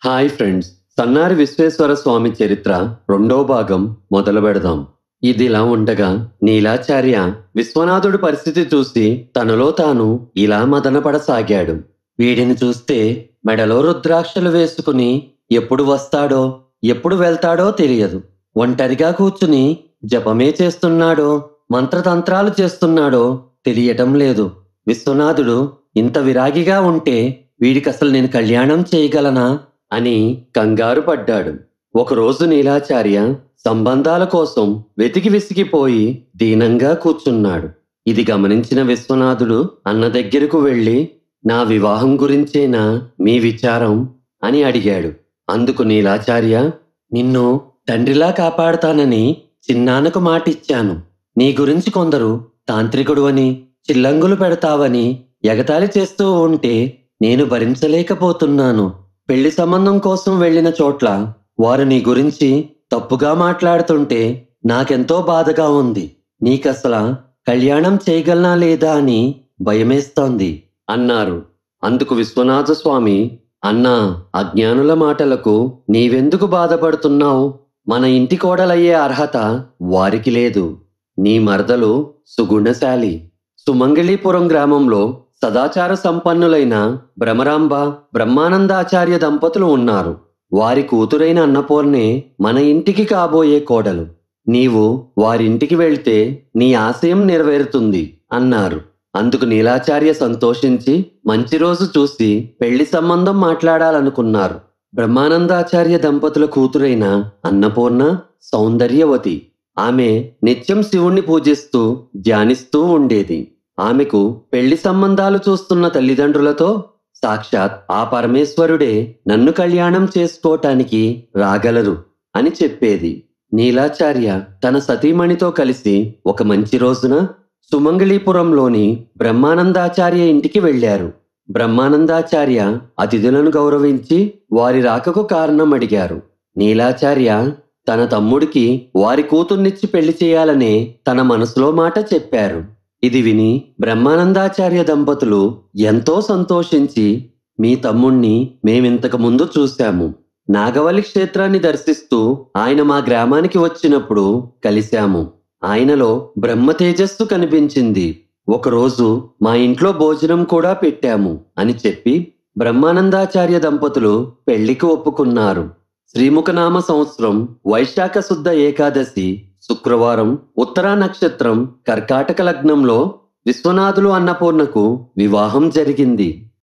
Hi friends, సన్నారి Visweswara స్వామి చరిత్ర రెండో భాగం మొదలు పెడదాం. ఇదిలా ఉండగా నీలాచార్య విశ్వనాథుడి పరిస్థితి చూసి తనలో తాను ఇలా మదనపడసాగాడు. వీడిని చూస్తే మెడలో రుద్రాక్షలు వేసుకుని ఎప్పుడు వస్తాడో ఎప్పుడు వెళ్తాడో తెలియదు. ఒంటరిగా కూర్చుని జపమే చేస్తున్నాడో మంత్రతంత్రాలు చేస్తున్నాడో తెలియటం లేదు. విశ్వనాథుడు ఇంత విరాగిగా ఉంటే వీడికసలు నేను కళ్యాణం చేయగలనా అని కంగారు పడ్డాడు. ఒకరోజు నీలాచార్య సంబంధాల కోసం వెతికి విసిగిపోయి దీనంగా కూర్చున్నాడు. ఇది గమనించిన విశ్వనాథుడు అన్న దగ్గరకు వెళ్ళి, నా వివాహం గురించేనా మీ విచారం అని అడిగాడు. అందుకు నీలాచార్య, నిన్ను తండ్రిలా కాపాడుతానని చిన్నాన్నకు మాటిచ్చాను. నీ గురించి కొందరు తాంత్రికుడు అని చిల్లంగులు పెడతావని ఎగతాళి చేస్తూ ఉంటే నేను భరించలేకపోతున్నాను. పెళ్లి సంబంధం కోసం వెళ్ళిన చోట్ల వారు నీ గురించి తప్పుగా మాట్లాడుతుంటే నాకెంతో బాధగా ఉంది. నీకసల కళ్యాణం చేయగలనా లేదా అని భయమేస్తోంది అన్నారు. అందుకు విశ్వనాథ స్వామి, అన్నా, అజ్ఞానుల మాటలకు నీవెందుకు బాధపడుతున్నావు? మన ఇంటి కోడలయ్యే అర్హత వారికి లేదు. నీ మరదలు సుగుణశాలి. సుమంగళీపురం గ్రామంలో సదాచార సంపన్నులైన భ్రమరాంబ, బ్రహ్మానందాచార్య దంపతులు ఉన్నారు. వారి కూతురైన అన్నపూర్ణే మన ఇంటికి కాబోయే కోడలు. నీవు వారింటికి వెళ్తే నీ ఆశయం నెరవేరుతుంది అన్నారు. అందుకు నీలాచార్య సంతోషించి మంచి రోజు చూసి పెళ్లి సంబంధం మాట్లాడాలనుకున్నారు. బ్రహ్మానందాచార్య దంపతుల కూతురైన అన్నపూర్ణ సౌందర్యవతి. ఆమె నిత్యం శివుణ్ణి పూజిస్తూ ధ్యానిస్తూ ఉండేది. ఆమెకు పెళ్లి సంబంధాలు చూస్తున్న తల్లిదండ్రులతో, సాక్షాత్ ఆ పరమేశ్వరుడే నన్ను కళ్యాణం చేసుకోటానికి రాగలరు అని చెప్పేది. నీలాచార్య తన సతీమణితో కలిసి ఒక మంచి రోజున సుమంగళీపురంలోని బ్రహ్మానందాచార్య ఇంటికి వెళ్లారు. బ్రహ్మానందాచార్య అతిథులను గౌరవించి వారి రాకకు కారణం అడిగారు. నీలాచార్య తన తమ్ముడికి వారి కూతుర్నిచ్చి పెళ్లి చేయాలనే తన మనసులో మాట చెప్పారు. ఇది విని బ్రహ్మానందాచార్య దంపతులు ఎంతో సంతోషించి, మీ తమ్ముణ్ణి మేమింతకు ముందు చూశాము. నాగవల్లి క్షేత్రాన్ని దర్శిస్తూ ఆయన మా గ్రామానికి వచ్చినప్పుడు కలిశాము. ఆయనలో బ్రహ్మ తేజస్సు కనిపించింది. ఒకరోజు మా ఇంట్లో భోజనం కూడా పెట్టాము అని చెప్పి బ్రహ్మానందాచార్య దంపతులు పెళ్లికి ఒప్పుకున్నారు. శ్రీముఖనామ సంవత్సరం వైశాఖ శుద్ధ ఏకాదశి శుక్రవారం ఉత్తరా నక్షత్రం కర్కాటక లగ్నంలో విశ్వనాథులు అన్నపూర్ణకు వివాహం జరిగింది.